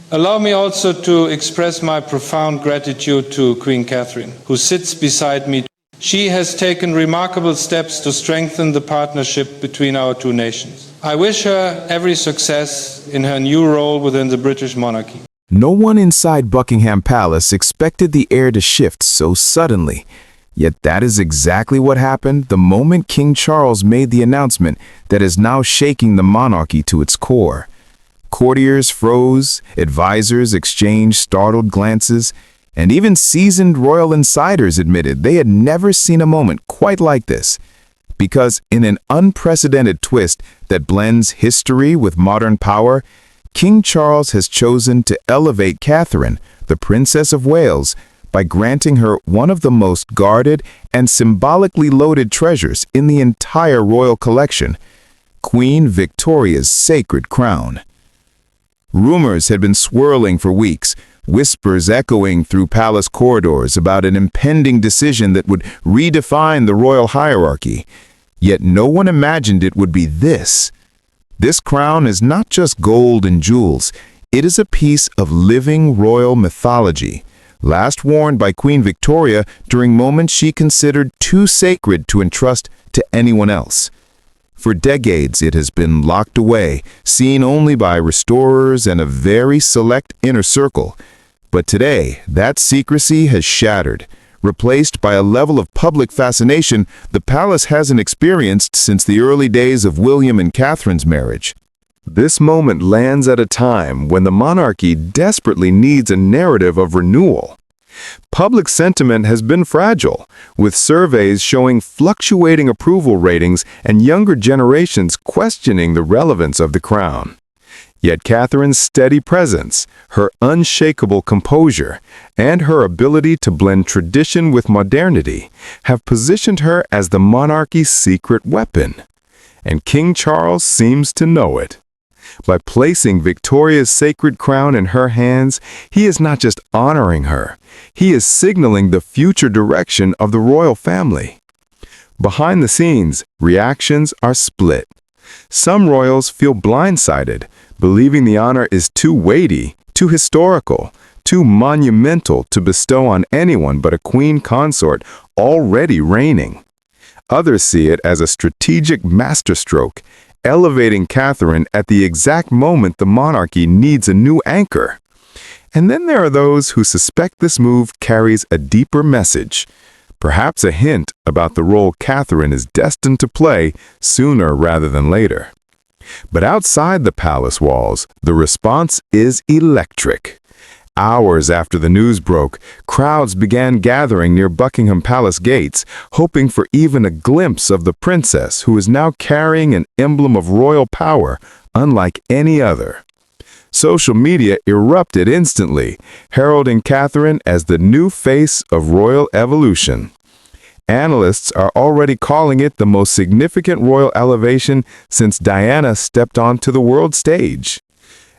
Allow me also to express my profound gratitude to Queen Catherine, who sits beside me. She has taken remarkable steps to strengthen the partnership between our two nations. I wish her every success in her new role within the British monarchy. No one inside Buckingham Palace expected the air to shift so suddenly. Yet that is exactly what happened the moment King Charles made the announcement that is now shaking the monarchy to its core. Courtiers froze, advisors exchanged startled glances, and even seasoned royal insiders admitted they had never seen a moment quite like this. Because in an unprecedented twist that blends history with modern power, King Charles has chosen to elevate Catherine, the Princess of Wales, by granting her one of the most guarded and symbolically loaded treasures in the entire royal collection, Queen Victoria's sacred crown. Rumors had been swirling for weeks, whispers echoing through palace corridors about an impending decision that would redefine the royal hierarchy. Yet no one imagined it would be this. This crown is not just gold and jewels, it is a piece of living royal mythology, last worn by Queen Victoria during moments she considered too sacred to entrust to anyone else. For decades it has been locked away, seen only by restorers and a very select inner circle. But today, that secrecy has shattered, replaced by a level of public fascination the palace hasn't experienced since the early days of William and Catherine's marriage. This moment lands at a time when the monarchy desperately needs a narrative of renewal. Public sentiment has been fragile, with surveys showing fluctuating approval ratings and younger generations questioning the relevance of the crown. Yet Catherine's steady presence, her unshakable composure, and her ability to blend tradition with modernity have positioned her as the monarchy's secret weapon. And King Charles seems to know it. By placing Victoria's sacred crown in her hands, he is not just honoring her, he is signaling the future direction of the royal family. Behind the scenes, reactions are split. Some royals feel blindsided, believing the honor is too weighty, too historical, too monumental to bestow on anyone but a queen consort already reigning. Others see it as a strategic masterstroke, elevating Catherine at the exact moment the monarchy needs a new anchor. And then there are those who suspect this move carries a deeper message, perhaps a hint about the role Catherine is destined to play sooner rather than later. But outside the palace walls, the response is electric. Hours after the news broke, crowds began gathering near Buckingham Palace gates, hoping for even a glimpse of the princess who is now carrying an emblem of royal power unlike any other. Social media erupted instantly, heralding Catherine as the new face of royal evolution. Analysts are already calling it the most significant royal elevation since Diana stepped onto the world stage.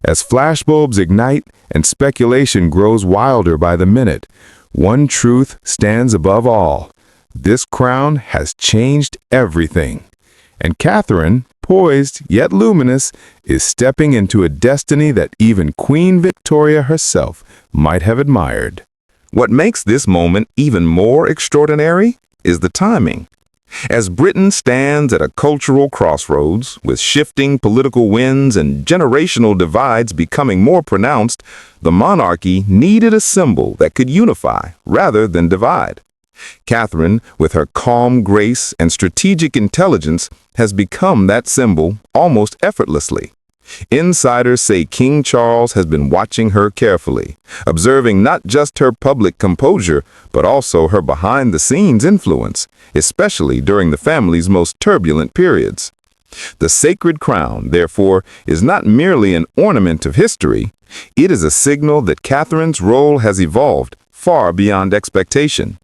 As flashbulbs ignite and speculation grows wilder by the minute, one truth stands above all. This crown has changed everything. And Catherine, poised yet luminous, is stepping into a destiny that even Queen Victoria herself might have admired. What makes this moment even more extraordinary is the timing. As Britain stands at a cultural crossroads, with shifting political winds and generational divides becoming more pronounced, the monarchy needed a symbol that could unify rather than divide. Catherine, with her calm grace and strategic intelligence, has become that symbol almost effortlessly. Insiders say King Charles has been watching her carefully, observing not just her public composure, but also her behind-the-scenes influence, especially during the family's most turbulent periods. The sacred crown, therefore, is not merely an ornament of history, it is a signal that Catherine's role has evolved far beyond expectation.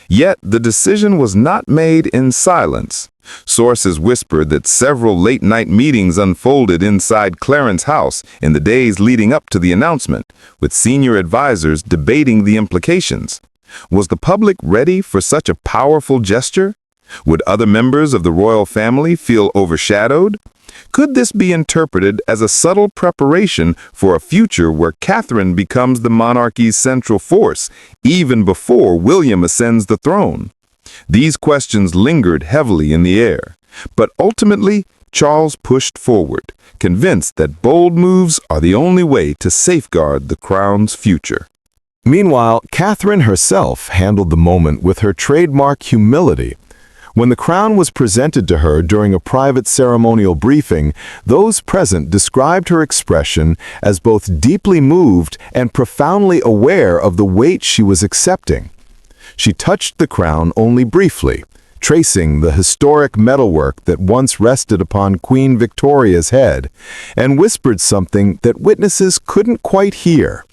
Yet the decision was not made in silence. Sources whispered that several late-night meetings unfolded inside Clarence House in the days leading up to the announcement, with senior advisors debating the implications. Was the public ready for such a powerful gesture? Would other members of the royal family feel overshadowed? Could this be interpreted as a subtle preparation for a future where Catherine becomes the monarchy's central force, even before William ascends the throne? These questions lingered heavily in the air, but ultimately, Charles pushed forward, convinced that bold moves are the only way to safeguard the crown's future. Meanwhile, Catherine herself handled the moment with her trademark humility. When the crown was presented to her during a private ceremonial briefing, those present described her expression as both deeply moved and profoundly aware of the weight she was accepting. She touched the crown only briefly, tracing the historic metalwork that once rested upon Queen Victoria's head, and whispered something that witnesses couldn't quite hear.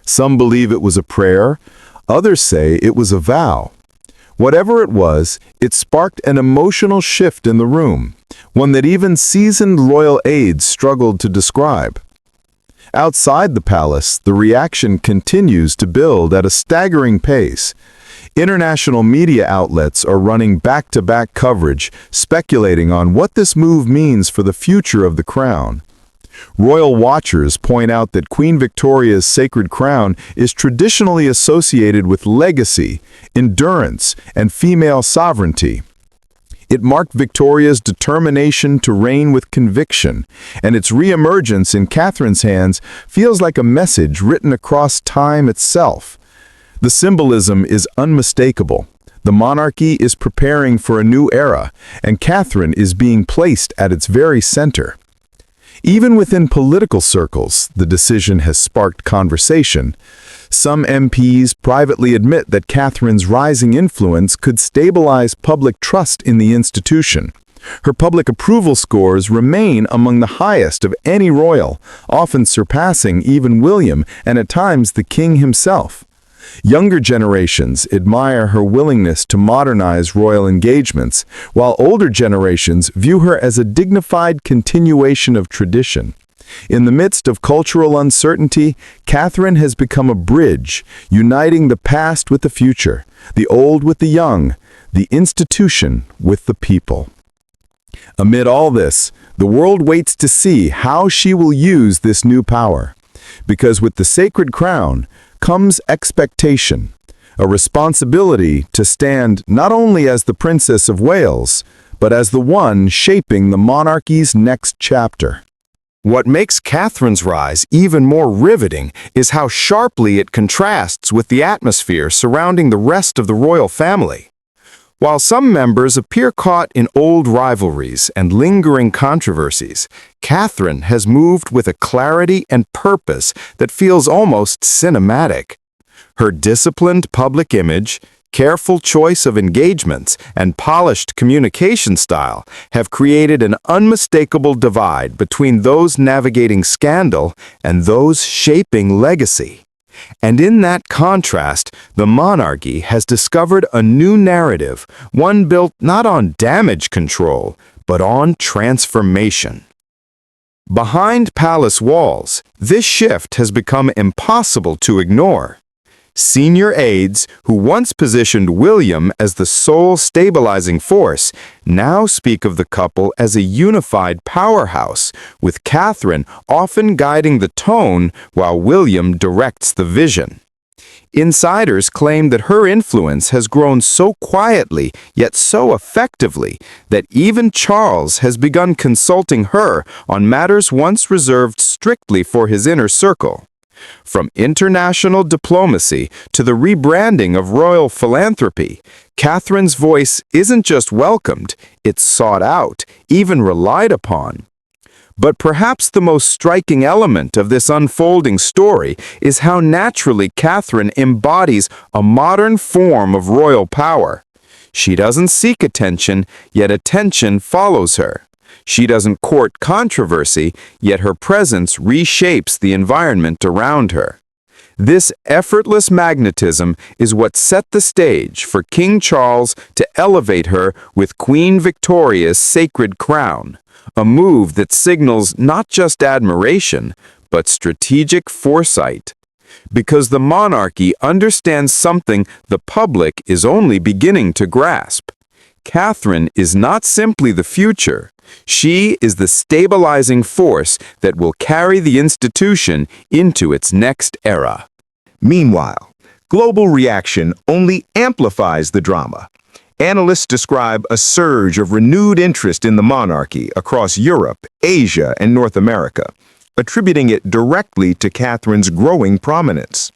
Some believe it was a prayer, others say it was a vow. Whatever it was, it sparked an emotional shift in the room, one that even seasoned royal aides struggled to describe. Outside the palace, the reaction continues to build at a staggering pace. International media outlets are running back-to-back coverage, speculating on what this move means for the future of the crown. Royal watchers point out that Queen Victoria's sacred crown is traditionally associated with legacy, endurance, and female sovereignty. It marked Victoria's determination to reign with conviction, and its re-emergence in Catherine's hands feels like a message written across time itself. The symbolism is unmistakable. The monarchy is preparing for a new era, and Catherine is being placed at its very center. Even within political circles, the decision has sparked conversation. Some MPs privately admit that Catherine's rising influence could stabilize public trust in the institution. Her public approval scores remain among the highest of any royal, often surpassing even William and at times the king himself. Younger generations admire her willingness to modernize royal engagements, while older generations view her as a dignified continuation of tradition. In the midst of cultural uncertainty, Catherine has become a bridge, uniting the past with the future, the old with the young, the institution with the people. Amid all this, the world waits to see how she will use this new power. Because with the sacred crown comes expectation, a responsibility to stand not only as the Princess of Wales, but as the one shaping the monarchy's next chapter. What makes Catherine's rise even more riveting is how sharply it contrasts with the atmosphere surrounding the rest of the royal family. While some members appear caught in old rivalries and lingering controversies, Catherine has moved with a clarity and purpose that feels almost cinematic. Her disciplined public image, careful choice of engagements, and polished communication style have created an unmistakable divide between those navigating scandal and those shaping legacy. And in that contrast, the monarchy has discovered a new narrative, one built not on damage control, but on transformation. Behind palace walls, this shift has become impossible to ignore. Senior aides, who once positioned William as the sole stabilizing force, now speak of the couple as a unified powerhouse, with Catherine often guiding the tone while William directs the vision. Insiders claim that her influence has grown so quietly yet so effectively that even Charles has begun consulting her on matters once reserved strictly for his inner circle. From international diplomacy to the rebranding of royal philanthropy, Catherine's voice isn't just welcomed, it's sought out, even relied upon. But perhaps the most striking element of this unfolding story is how naturally Catherine embodies a modern form of royal power. She doesn't seek attention, yet attention follows her. She doesn't court controversy, yet her presence reshapes the environment around her. This effortless magnetism is what set the stage for King Charles to elevate her with Queen Victoria's sacred crown, a move that signals not just admiration, but strategic foresight. Because the monarchy understands something the public is only beginning to grasp. Catherine is not simply the future. She is the stabilizing force that will carry the institution into its next era. Meanwhile, global reaction only amplifies the drama. Analysts describe a surge of renewed interest in the monarchy across Europe, Asia, and North America, attributing it directly to Catherine's growing prominence.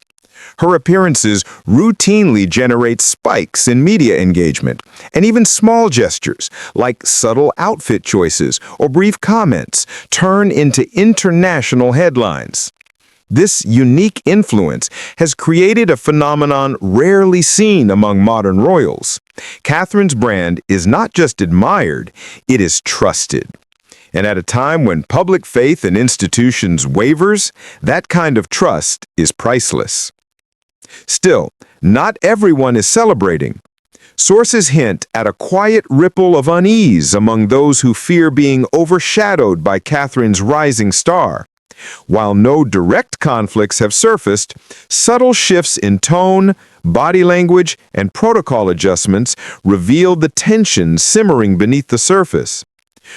Her appearances routinely generate spikes in media engagement, and even small gestures, like subtle outfit choices or brief comments, turn into international headlines. This unique influence has created a phenomenon rarely seen among modern royals. Catherine's brand is not just admired, it is trusted. And at a time when public faith in institutions wavers, that kind of trust is priceless. Still, not everyone is celebrating. Sources hint at a quiet ripple of unease among those who fear being overshadowed by Catherine's rising star. While no direct conflicts have surfaced, subtle shifts in tone, body language, and protocol adjustments reveal the tension simmering beneath the surface.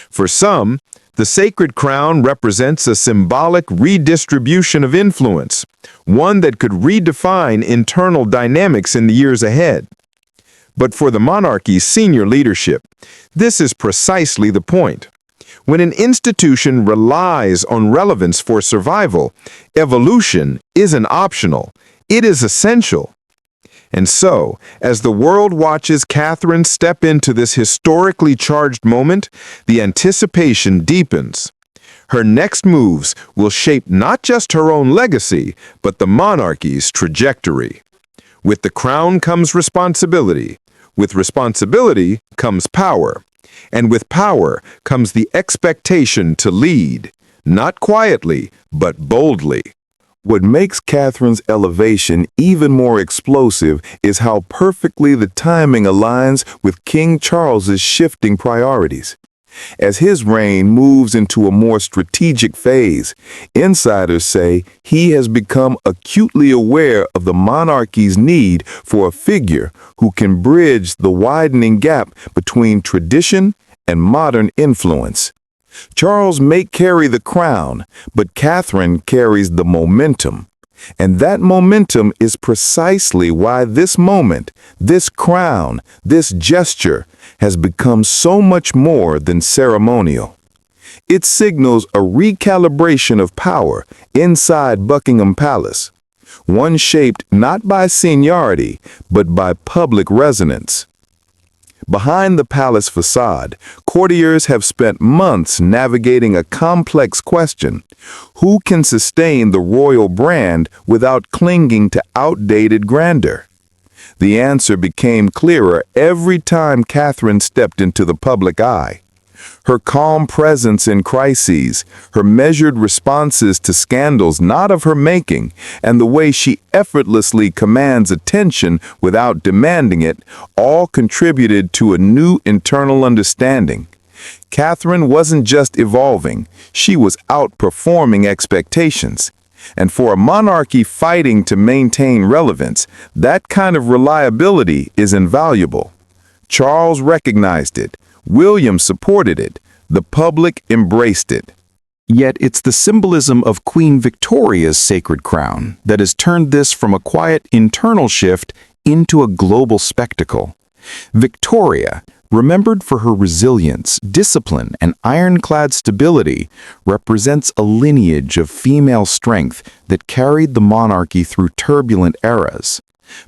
For some, the sacred crown represents a symbolic redistribution of influence, one that could redefine internal dynamics in the years ahead. But for the monarchy's senior leadership, this is precisely the point. When an institution relies on relevance for survival, evolution isn't optional, it is essential. And so, as the world watches Catherine step into this historically charged moment, the anticipation deepens. Her next moves will shape not just her own legacy, but the monarchy's trajectory. With the crown comes responsibility. With responsibility comes power. And with power comes the expectation to lead, not quietly, but boldly. What makes Catherine's elevation even more explosive is how perfectly the timing aligns with King Charles's shifting priorities. As his reign moves into a more strategic phase, insiders say he has become acutely aware of the monarchy's need for a figure who can bridge the widening gap between tradition and modern influence. Charles may carry the crown, but Catherine carries the momentum. And that momentum is precisely why this moment, this crown, this gesture has become so much more than ceremonial. It signals a recalibration of power inside Buckingham Palace, one shaped not by seniority, but by public resonance. Behind the palace facade, courtiers have spent months navigating a complex question: who can sustain the royal brand without clinging to outdated grandeur? The answer became clearer every time Catherine stepped into the public eye. Her calm presence in crises, her measured responses to scandals not of her making, and the way she effortlessly commands attention without demanding it, all contributed to a new internal understanding. Catherine wasn't just evolving, she was outperforming expectations. And for a monarchy fighting to maintain relevance, that kind of reliability is invaluable. Charles recognized it. William supported it. The public embraced it. Yet it's the symbolism of Queen Victoria's sacred crown that has turned this from a quiet internal shift into a global spectacle. Victoria, remembered for her resilience, discipline, and ironclad stability, represents a lineage of female strength that carried the monarchy through turbulent eras.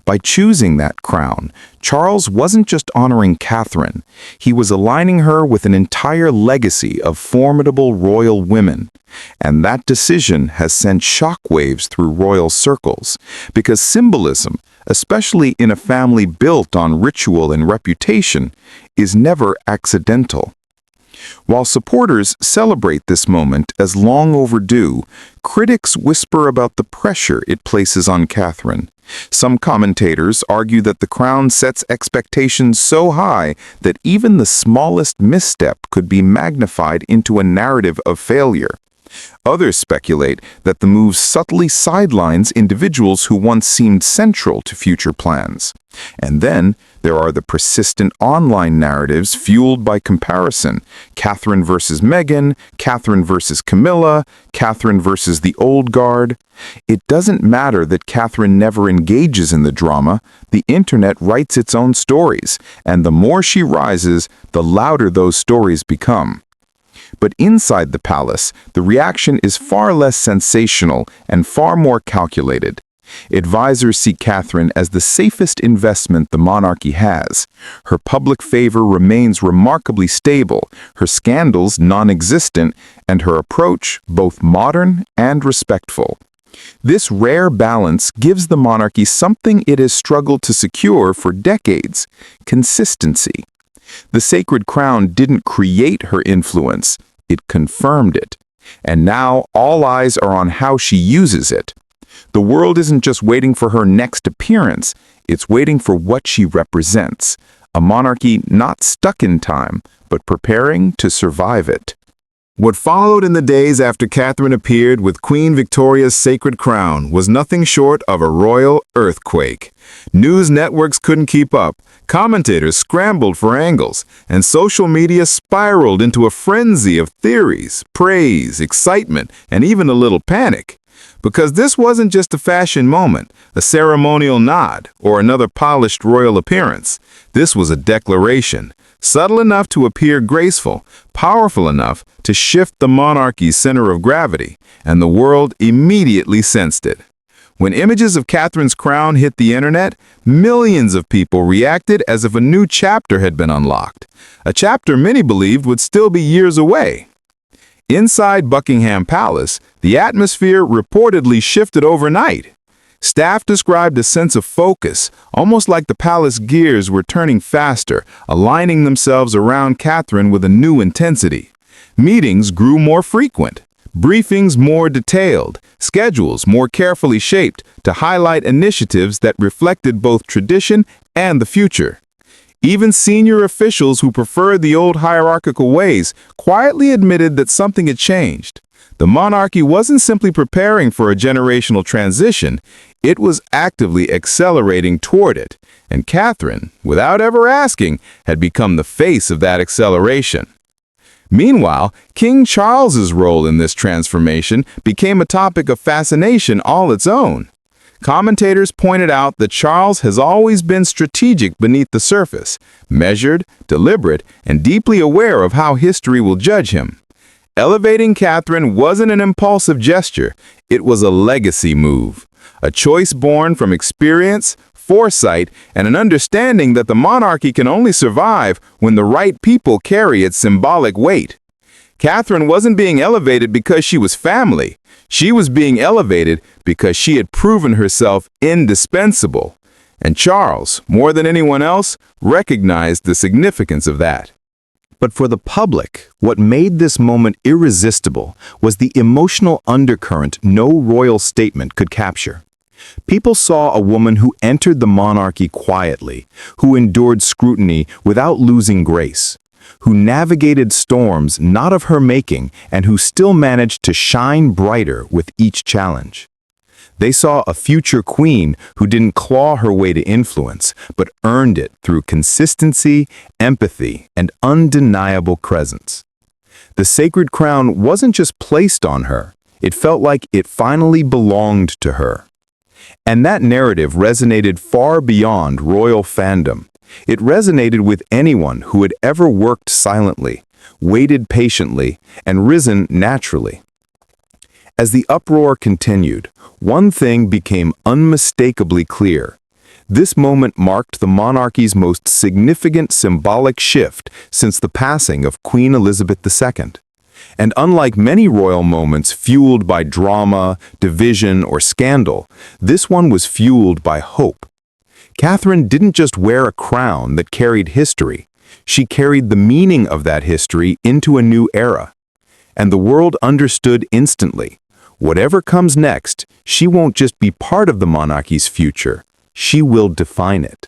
By choosing that crown, Charles wasn't just honoring Catherine, he was aligning her with an entire legacy of formidable royal women. And that decision has sent shockwaves through royal circles, because symbolism, especially in a family built on ritual and reputation, is never accidental. While supporters celebrate this moment as long overdue, critics whisper about the pressure it places on Catherine. Some commentators argue that the crown sets expectations so high that even the smallest misstep could be magnified into a narrative of failure. Others speculate that the move subtly sidelines individuals who once seemed central to future plans. And then there are the persistent online narratives fueled by comparison. Catherine versus Meghan, Catherine versus Camilla, Catherine versus the old guard. It doesn't matter that Catherine never engages in the drama. The internet writes its own stories, and the more she rises, the louder those stories become. But inside the palace, the reaction is far less sensational and far more calculated. Advisors see Catherine as the safest investment the monarchy has. Her public favor remains remarkably stable, her scandals non-existent, and her approach both modern and respectful. This rare balance gives the monarchy something it has struggled to secure for decades: consistency. The sacred crown didn't create her influence, it confirmed it. And now all eyes are on how she uses it. The world isn't just waiting for her next appearance, it's waiting for what she represents. A monarchy not stuck in time, but preparing to survive it. What followed in the days after Catherine appeared with Queen Victoria's sacred crown was nothing short of a royal earthquake. News networks couldn't keep up, commentators scrambled for angles, and social media spiraled into a frenzy of theories, praise, excitement, and even a little panic. Because this wasn't just a fashion moment, a ceremonial nod, or another polished royal appearance. This was a declaration, subtle enough to appear graceful, powerful enough to shift the monarchy's center of gravity, and the world immediately sensed it. When images of Catherine's crown hit the internet, millions of people reacted as if a new chapter had been unlocked, a chapter many believed would still be years away. Inside Buckingham Palace, the atmosphere reportedly shifted overnight. Staff described a sense of focus, almost like the palace gears were turning faster, aligning themselves around Catherine with a new intensity. Meetings grew more frequent, briefings more detailed, schedules more carefully shaped to highlight initiatives that reflected both tradition and the future. Even senior officials who preferred the old hierarchical ways quietly admitted that something had changed. The monarchy wasn't simply preparing for a generational transition, it was actively accelerating toward it, and Catherine, without ever asking, had become the face of that acceleration. Meanwhile, King Charles's role in this transformation became a topic of fascination all its own. Commentators pointed out that Charles has always been strategic beneath the surface, measured, deliberate, and deeply aware of how history will judge him. Elevating Catherine wasn't an impulsive gesture, it was a legacy move, a choice born from experience, foresight, and an understanding that the monarchy can only survive when the right people carry its symbolic weight. Catherine wasn't being elevated because she was family. She was being elevated because she had proven herself indispensable. And Charles, more than anyone else, recognized the significance of that. But for the public, what made this moment irresistible was the emotional undercurrent no royal statement could capture. People saw a woman who entered the monarchy quietly, who endured scrutiny without losing grace, who navigated storms not of her making, and who still managed to shine brighter with each challenge. They saw a future queen who didn't claw her way to influence, but earned it through consistency, empathy, and undeniable presence. The sacred crown wasn't just placed on her, it felt like it finally belonged to her. And that narrative resonated far beyond royal fandom. It resonated with anyone who had ever worked silently, waited patiently, and risen naturally. As the uproar continued, one thing became unmistakably clear. This moment marked the monarchy's most significant symbolic shift since the passing of Queen Elizabeth II. And unlike many royal moments fueled by drama, division, or scandal, this one was fueled by hope. Catherine didn't just wear a crown that carried history, she carried the meaning of that history into a new era. And the world understood instantly. Whatever comes next, she won't just be part of the monarchy's future, she will define it.